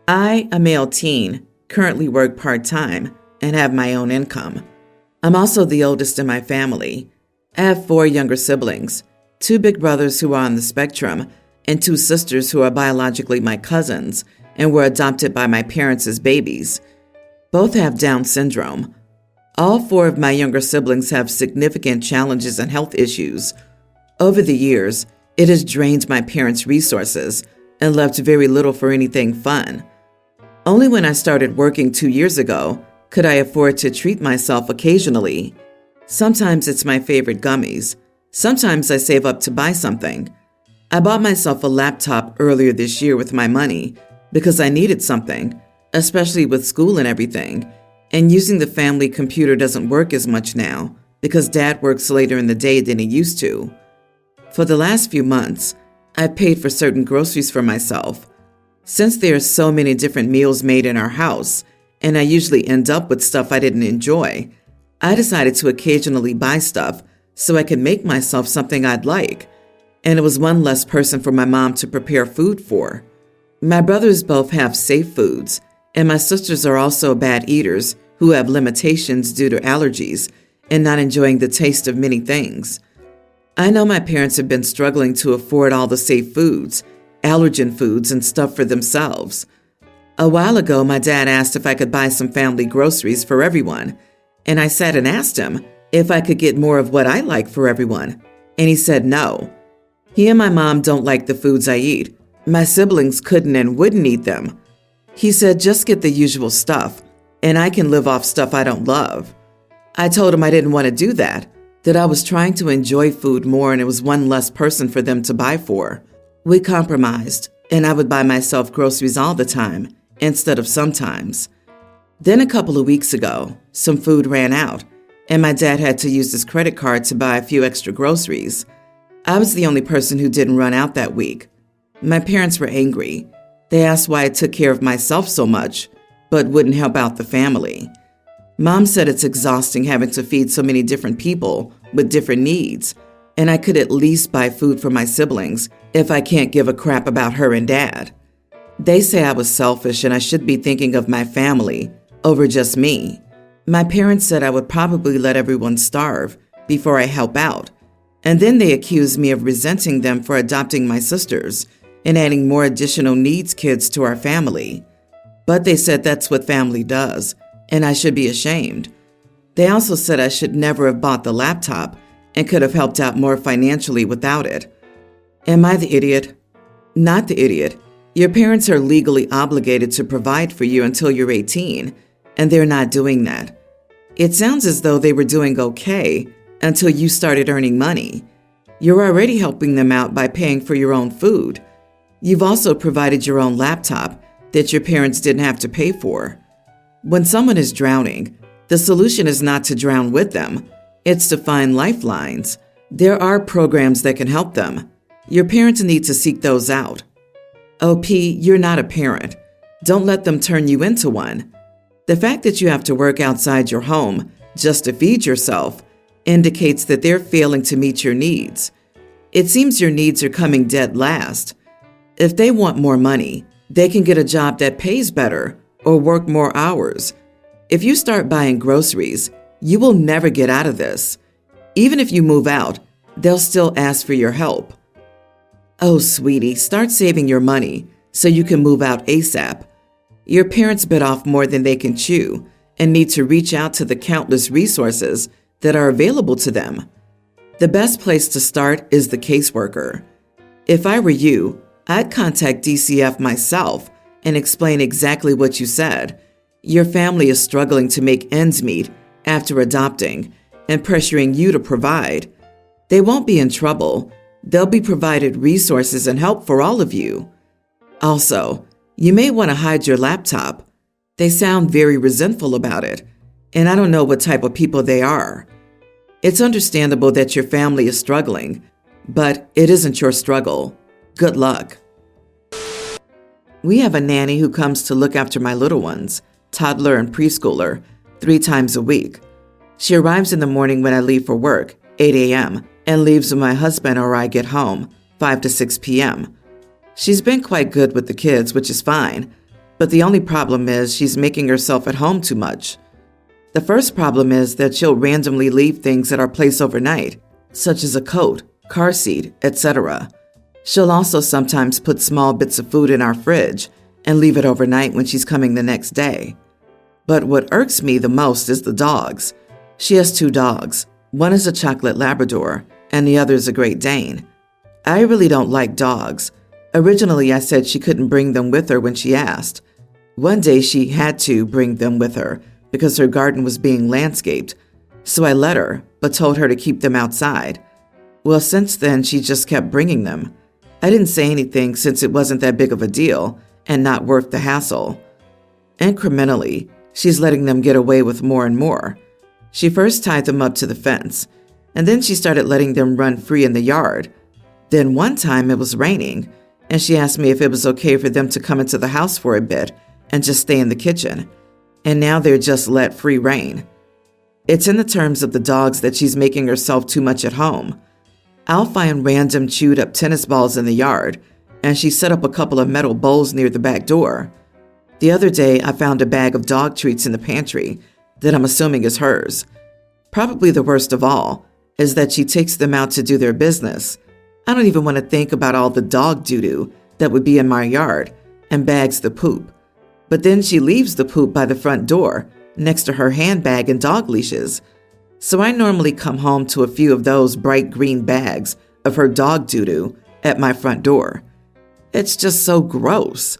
I, a male teen, currently work part-time and have my own income. I'm also the oldest in my family. I have 4 younger siblings, 2 big brothers who are on the spectrum, and 2 sisters who are biologically my cousins and were adopted by my parents as babies. Both have Down syndrome. All 4 of my younger siblings have significant challenges and health issues. Over the years, it has drained my parents' resources and left very little for anything fun. Only when I started working 2 years ago could I afford to treat myself occasionally. Sometimes it's my favorite gummies. Sometimes I save up to buy something. I bought myself a laptop earlier this year with my money because I needed something, especially with school and everything. And using the family computer doesn't work as much now because Dad works later in the day than he used to. For the last few months, I've paid for certain groceries for myself. Since there are so many different meals made in our house, and I usually end up with stuff I didn't enjoy, I decided to occasionally buy stuff so I could make myself something I'd like. And it was one less person for my mom to prepare food for. My brothers both have safe foods, and my sisters are also bad eaters who have limitations due to allergies and not enjoying the taste of many things. I know my parents have been struggling to afford all the safe foods, allergen foods, and stuff for themselves. A while ago, my dad asked if I could buy some family groceries for everyone, and I sat and asked him if I could get more of what I like for everyone, and he said no. He and my mom don't like the foods I eat. My siblings couldn't and wouldn't eat them. He said just get the usual stuff, and I can live off stuff I don't love. I told him I didn't want to do that I was trying to enjoy food more and it was one less person for them to buy for. We compromised, and I would buy myself groceries all the time instead of sometimes. Then a couple of weeks ago, some food ran out, and my dad had to use his credit card to buy a few extra groceries. I was the only person who didn't run out that week. My parents were angry. They asked why I took care of myself so much, but wouldn't help out the family. Mom said it's exhausting having to feed so many different people with different needs, and I could at least buy food for my siblings if I can't give a crap about her and Dad. They say I was selfish and I should be thinking of my family over just me. My parents said I would probably let everyone starve before I help out, and then they accused me of resenting them for adopting my sisters and adding more additional needs kids to our family. But they said that's what family does, and I should be ashamed. They also said I should never have bought the laptop and could have helped out more financially without it. Am I the idiot? Not the idiot. Your parents are legally obligated to provide for you until you're 18, and they're not doing that. It sounds as though they were doing okay until you started earning money. You're already helping them out by paying for your own food. You've also provided your own laptop that your parents didn't have to pay for. When someone is drowning, the solution is not to drown with them. It's to find lifelines. There are programs that can help them. Your parents need to seek those out. OP, you're not a parent. Don't let them turn you into one. The fact that you have to work outside your home just to feed yourself indicates that they're failing to meet your needs. It seems your needs are coming dead last. If they want more money, they can get a job that pays better or work more hours. If you start buying groceries, you will never get out of this. Even if you move out, they'll still ask for your help. Oh, sweetie, start saving your money so you can move out ASAP. Your parents bit off more than they can chew and need to reach out to the countless resources that are available to them. The best place to start is the caseworker. If I were you, I'd contact DCF myself and explain exactly what you said. Your family is struggling to make ends meet after adopting and pressuring you to provide. They won't be in trouble. They'll be provided resources and help for all of you. Also, you may want to hide your laptop. They sound very resentful about it, and I don't know what type of people they are. It's understandable that your family is struggling, but it isn't your struggle. Good luck. We have a nanny who comes to look after my little ones, toddler and preschooler, 3 times a week. She arrives in the morning when I leave for work, 8 a.m., and leaves when my husband or I get home, 5 to 6 p.m. She's been quite good with the kids, which is fine. But the only problem is she's making herself at home too much. The first problem is that she'll randomly leave things at our place overnight, such as a coat, car seat, etc. She'll also sometimes put small bits of food in our fridge and leave it overnight when she's coming the next day. But what irks me the most is the dogs. She has 2 dogs. One is a chocolate Labrador, and the other is a Great Dane. I really don't like dogs. Originally, I said she couldn't bring them with her when she asked. One day, she had to bring them with her because her garden was being landscaped, so I let her, but told her to keep them outside. Well, since then, she just kept bringing them. I didn't say anything since it wasn't that big of a deal and not worth the hassle. Incrementally, she's letting them get away with more and more. She first tied them up to the fence, and then she started letting them run free in the yard. Then one time it was raining, and she asked me if it was okay for them to come into the house for a bit and just stay in the kitchen. And now they're just let free rein. It's in the terms of the dogs that she's making herself too much at home. I'll find random chewed up tennis balls in the yard, and she set up a couple of metal bowls near the back door. The other day, I found a bag of dog treats in the pantry that I'm assuming is hers. Probably the worst of all is that she takes them out to do their business. I don't even want to think about all the dog doo-doo that would be in my yard and bags the poop. But then she leaves the poop by the front door next to her handbag and dog leashes. So I normally come home to a few of those bright green bags of her dog doo-doo at my front door. It's just so gross.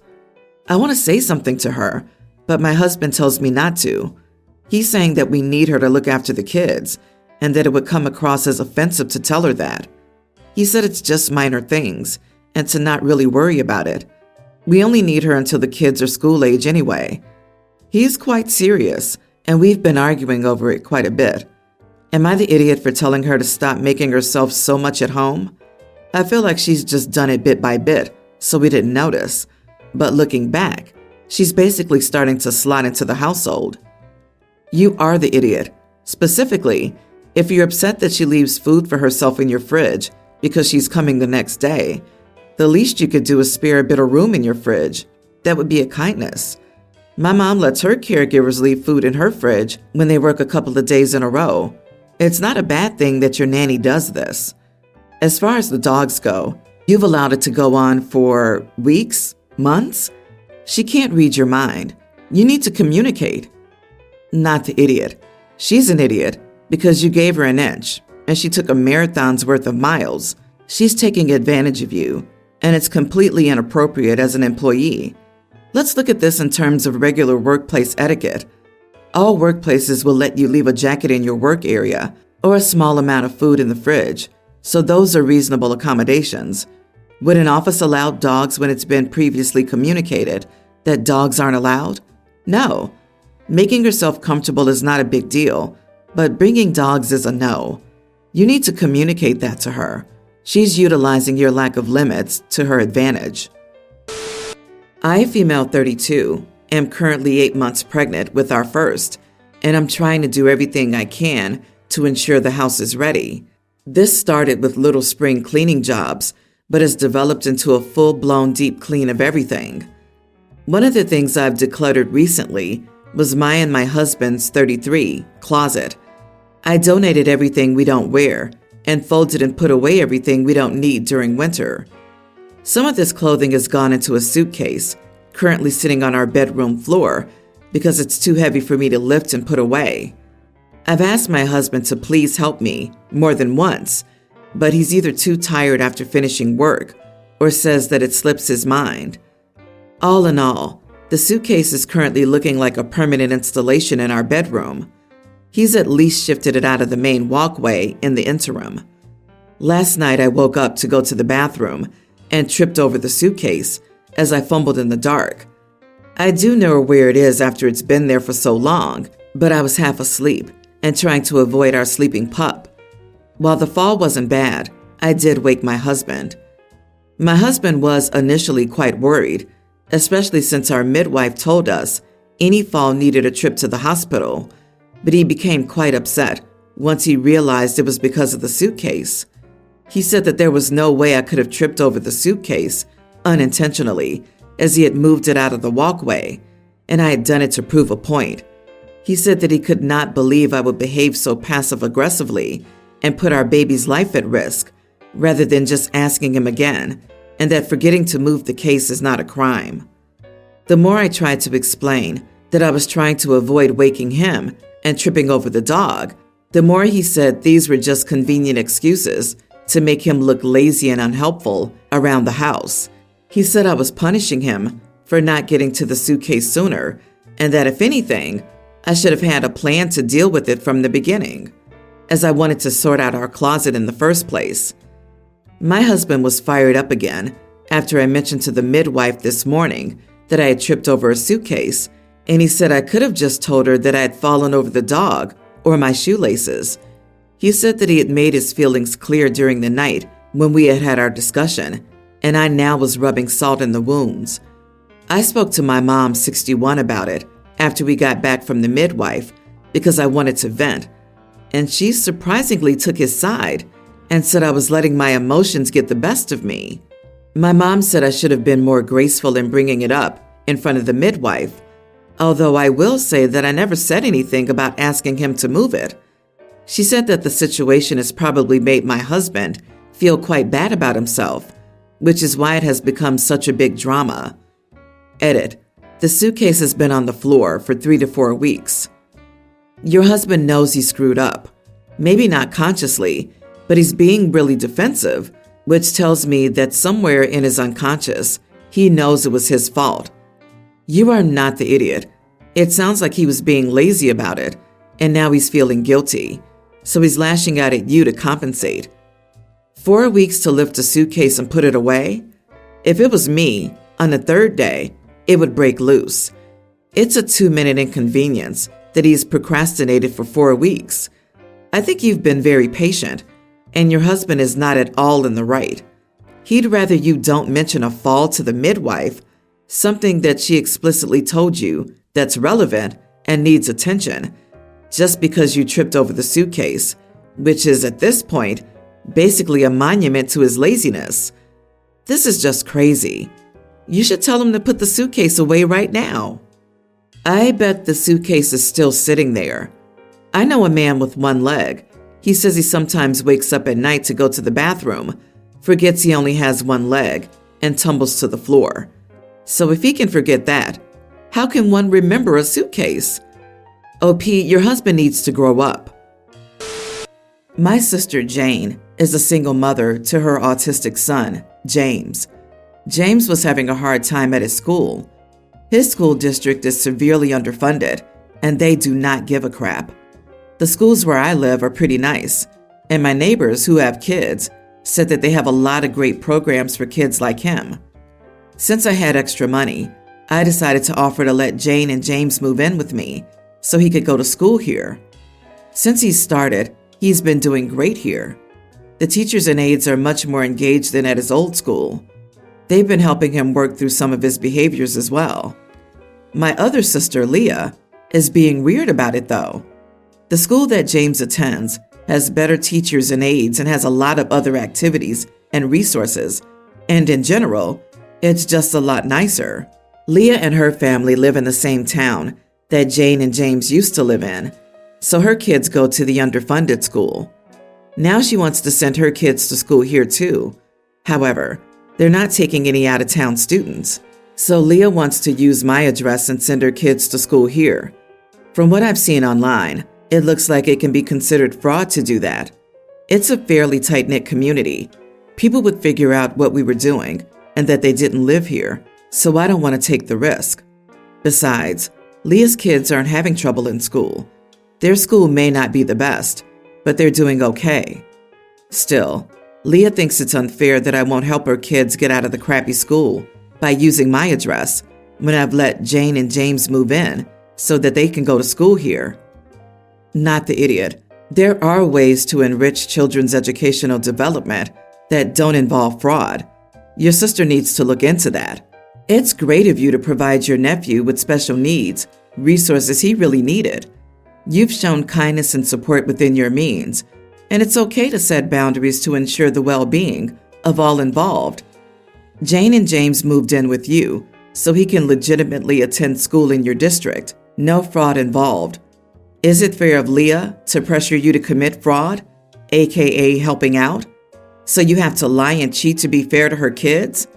I want to say something to her, but my husband tells me not to. He's saying that we need her to look after the kids and that it would come across as offensive to tell her that. He said it's just minor things and to not really worry about it. We only need her until the kids are school age anyway. He's quite serious, and we've been arguing over it quite a bit. Am I the idiot for telling her to stop making herself so much at home? I feel like she's just done it bit by bit, so we didn't notice. But looking back, she's basically starting to slot into the household. You are the idiot. Specifically, if you're upset that she leaves food for herself in your fridge because she's coming the next day, the least you could do is spare a bit of room in your fridge. That would be a kindness. My mom lets her caregivers leave food in her fridge when they work a couple of days in a row. It's not a bad thing that your nanny does this. As far as the dogs go, you've allowed it to go on for weeks, months. She can't read your mind. You need to communicate. Not the idiot. She's an idiot because you gave her an inch and she took a marathon's worth of miles. She's taking advantage of you, and it's completely inappropriate as an employee. Let's look at this in terms of regular workplace etiquette. All workplaces will let you leave a jacket in your work area or a small amount of food in the fridge, so those are reasonable accommodations. Would an office allow dogs when it's been previously communicated that dogs aren't allowed? No. Making herself comfortable is not a big deal, but bringing dogs is a no. You need to communicate that to her. She's utilizing your lack of limits to her advantage. I, female 32, am currently 8 months pregnant with our first, and I'm trying to do everything I can to ensure the house is ready. This started with little spring cleaning jobs, but has developed into a full-blown deep clean of everything. One of the things I've decluttered recently was my and my husband's 33 closet. I donated everything we don't wear and folded and put away everything we don't need during winter. Some of this clothing has gone into a suitcase, currently sitting on our bedroom floor because it's too heavy for me to lift and put away. I've asked my husband to please help me more than once, but he's either too tired after finishing work or says that it slips his mind. All in all, the suitcase is currently looking like a permanent installation in our bedroom. He's at least shifted it out of the main walkway in the interim. Last night I woke up to go to the bathroom and tripped over the suitcase as I fumbled in the dark. I do know where it is after it's been there for so long, but I was half asleep and trying to avoid our sleeping pup. While the fall wasn't bad, I did wake my husband. My husband was initially quite worried, especially since our midwife told us any fall needed a trip to the hospital, but he became quite upset once he realized it was because of the suitcase. He said that there was no way I could have tripped over the suitcase unintentionally as he had moved it out of the walkway, and I had done it to prove a point. He said that he could not believe I would behave so passive-aggressively and put our baby's life at risk, rather than just asking him again, and that forgetting to move the case is not a crime. The more I tried to explain that I was trying to avoid waking him and tripping over the dog, the more he said these were just convenient excuses to make him look lazy and unhelpful around the house. He said I was punishing him for not getting to the suitcase sooner, and that if anything, I should have had a plan to deal with it from the beginning, as I wanted to sort out our closet in the first place. My husband was fired up again after I mentioned to the midwife this morning that I had tripped over a suitcase, and he said I could have just told her that I had fallen over the dog or my shoelaces. He said that he had made his feelings clear during the night when we had had our discussion, and I now was rubbing salt in the wounds. I spoke to my mom, 61, about it after we got back from the midwife because I wanted to vent, and she surprisingly took his side and said I was letting my emotions get the best of me. My mom said I should have been more graceful in bringing it up in front of the midwife, although I will say that I never said anything about asking him to move it. She said that the situation has probably made my husband feel quite bad about himself, which is why it has become such a big drama. Edit. The suitcase has been on the floor for 3 to 4 weeks. Your husband knows he screwed up. Maybe not consciously, but he's being really defensive, which tells me that somewhere in his unconscious, he knows it was his fault. You are not the idiot. It sounds like he was being lazy about it, and now he's feeling guilty, so he's lashing out at you to compensate. 4 weeks to lift a suitcase and put it away? If it was me, on the third day, it would break loose. It's a 2-minute inconvenience that he's procrastinated for 4 weeks. I think you've been very patient, and your husband is not at all in the right. He'd rather you don't mention a fall to the midwife, something that she explicitly told you that's relevant and needs attention, just because you tripped over the suitcase, which is at this point basically a monument to his laziness. This is just crazy. You should tell him to put the suitcase away right now. I bet the suitcase is still sitting there. I know a man with one leg. He says he sometimes wakes up at night to go to the bathroom, forgets he only has one leg, and tumbles to the floor. So if he can forget that, how can one remember a suitcase? OP, your husband needs to grow up. My sister Jane is a single mother to her autistic son, James. James was having a hard time at his school. His school district is severely underfunded, and they do not give a crap. The schools where I live are pretty nice, and my neighbors who have kids said that they have a lot of great programs for kids like him. Since I had extra money, I decided to offer to let Jane and James move in with me so he could go to school here. Since he started, he's been doing great here. The teachers and aides are much more engaged than at his old school. They've been helping him work through some of his behaviors as well. My other sister, Leah, is being weird about it though. The school that James attends has better teachers and aides and has a lot of other activities and resources, and in general, it's just a lot nicer. Leah and her family live in the same town that Jane and James used to live in, so her kids go to the underfunded school. Now she wants to send her kids to school here too. However, they're not taking any out-of-town students, so Leah wants to use my address and send her kids to school here. From what I've seen online, it looks like it can be considered fraud to do that. It's a fairly tight-knit community. People would figure out what we were doing and that they didn't live here, so I don't want to take the risk. Besides, Leah's kids aren't having trouble in school. Their school may not be the best, but they're doing okay. Still, Leah thinks it's unfair that I won't help her kids get out of the crappy school by using my address when I've let Jane and James move in so that they can go to school here. Not the idiot. There are ways to enrich children's educational development that don't involve fraud. Your sister needs to look into that. It's great of you to provide your nephew with special needs resources he really needed. You've shown kindness and support within your means, and it's okay to set boundaries to ensure the well-being of all involved. Jane and James moved in with you so he can legitimately attend school in your district. No fraud involved. Is it fair of Leah to pressure you to commit fraud, aka helping out? So you have to lie and cheat to be fair to her kids?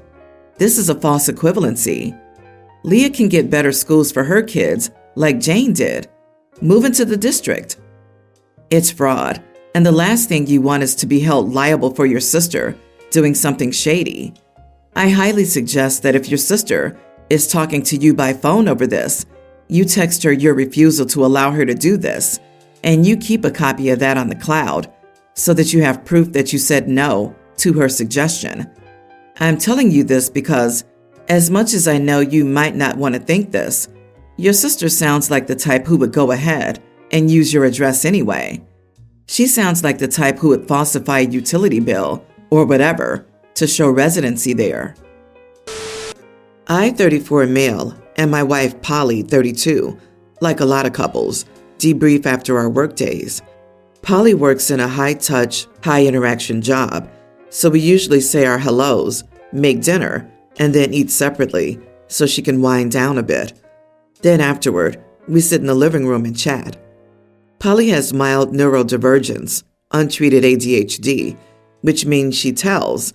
This is a false equivalency. Leah can get better schools for her kids like Jane did. Move into the district. It's fraud, and the last thing you want is to be held liable for your sister doing something shady. I highly suggest that if your sister is talking to you by phone over this, you text her your refusal to allow her to do this, and you keep a copy of that on the cloud so that you have proof that you said no to her suggestion. I'm telling you this because, as much as I know you might not want to think this, your sister sounds like the type who would go ahead and use your address anyway. She sounds like the type who would falsify a utility bill or whatever to show residency there. I, 34 male, and my wife, Polly, 32, like a lot of couples, debrief after our work days. Polly works in a high-touch, high-interaction job, so we usually say our hellos, make dinner, and then eat separately so she can wind down a bit. Then afterward, we sit in the living room and chat. Polly has mild neurodivergence, untreated ADHD, which means she tells,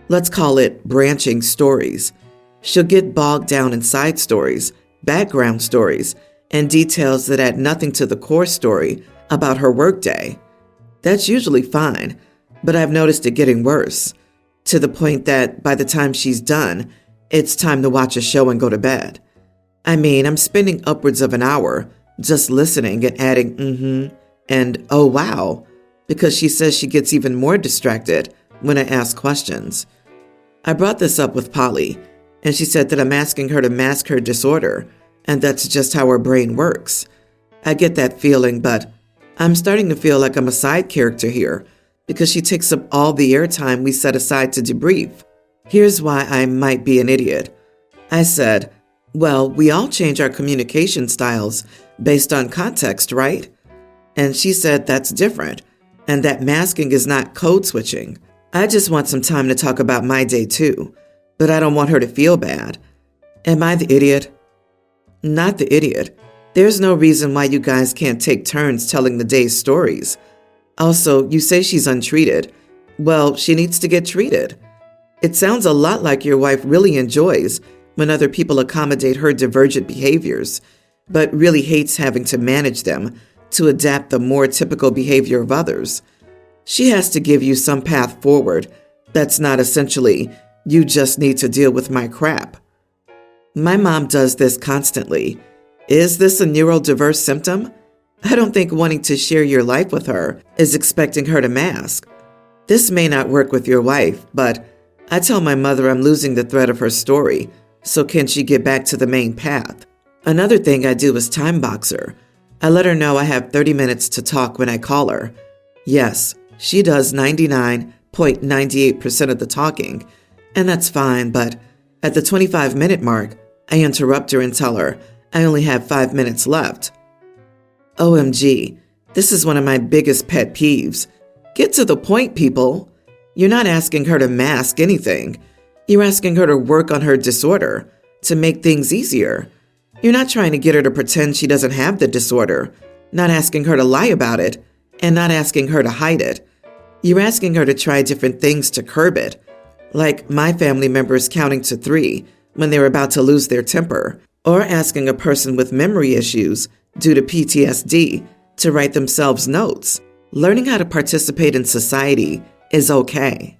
let's call it branching stories. She'll get bogged down in side stories, background stories, and details that add nothing to the core story about her workday. That's usually fine, but I've noticed it getting worse, to the point that by the time she's done, it's time to watch a show and go to bed. I mean, I'm spending upwards of an hour just listening and adding and oh wow, because she says she gets even more distracted when I ask questions. I brought this up with Polly, and she said that I'm asking her to mask her disorder, and that's just how her brain works. I get that feeling, but I'm starting to feel like I'm a side character here because she takes up all the airtime we set aside to debrief. Here's why I might be an idiot. I said, well, we all change our communication styles based on context, right? And she said that's different, and that masking is not code switching. I just want some time to talk about my day too, but I don't want her to feel bad. Am I the idiot? Not the idiot. There's no reason why you guys can't take turns telling the day's stories. Also, you say she's untreated. Well, she needs to get treated. It sounds a lot like your wife really enjoys when other people accommodate her divergent behaviors, but really hates having to manage them to adapt the more typical behavior of others. She has to give you some path forward that's not essentially, you just need to deal with my crap. My mom does this constantly. Is this a neurodiverse symptom? I don't think wanting to share your life with her is expecting her to mask. This may not work with your wife, but I tell my mother I'm losing the thread of her story, so can she get back to the main path? Another thing I do is time box her. I let her know I have 30 minutes to talk when I call her. Yes, she does 99.98% of the talking, and that's fine, but at the 25-minute mark, I interrupt her and tell her I only have 5 minutes left. OMG, this is one of my biggest pet peeves. Get to the point, people. You're not asking her to mask anything. You're asking her to work on her disorder, to make things easier. You're not trying to get her to pretend she doesn't have the disorder, not asking her to lie about it, and not asking her to hide it. You're asking her to try different things to curb it, like my family members counting to 3 when they're about to lose their temper, or asking a person with memory issues due to PTSD to write themselves notes. Learning how to participate in society is okay.